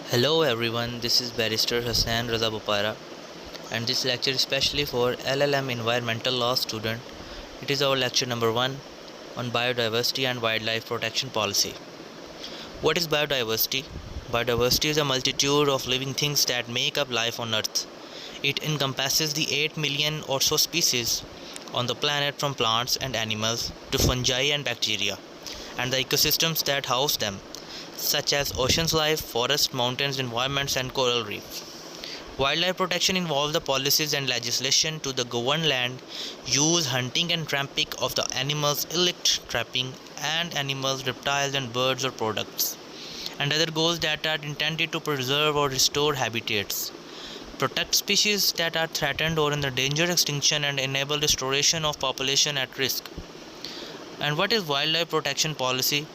Hello everyone, this is Barrister Hassnain Bopara, and this lecture is especially for LLM environmental law student. It is our lecture number 1 on biodiversity and wildlife protection policy. What is biodiversity? Biodiversity is a multitude of living things that make up life on earth. It encompasses the 8 million or so species on the planet, from plants and animals to fungi and bacteria, and the ecosystems that house them, such as oceans life, forests, mountains, environments, and coral reefs. Wildlife protection involves the policies and legislation to the govern land use, hunting, and trapping of the animals, illicit trapping, and animals, reptiles, and birds or products, and other goals that are intended to preserve or restore habitats, protect species that are threatened or in the danger of extinction, and enable restoration of population at risk. And what is wildlife protection policy?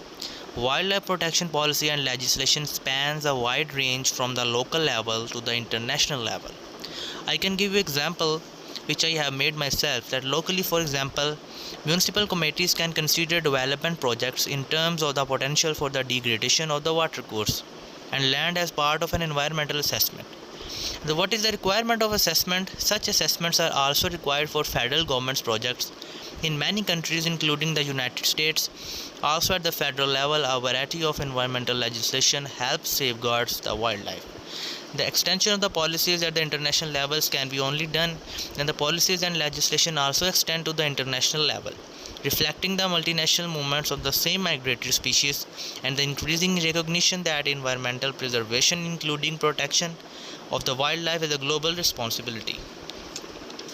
Wildlife protection policy and legislation spans a wide range from the local level to the international level. I can give you example which I have made myself, that locally, for example, municipal committees can consider development projects in terms of the potential for the degradation of the watercourse and land as part of an environmental assessment. What is the requirement of assessment? Such assessments are also required for federal government's projects in many countries, including the United States. Also at the federal level, a variety of environmental legislation helps safeguards the wildlife. The extension of the policies at the international levels can be only done when the policies and legislation also extend to the international level, reflecting the multinational movements of the same migratory species and the increasing recognition that environmental preservation, including protection of the wildlife, is a global responsibility.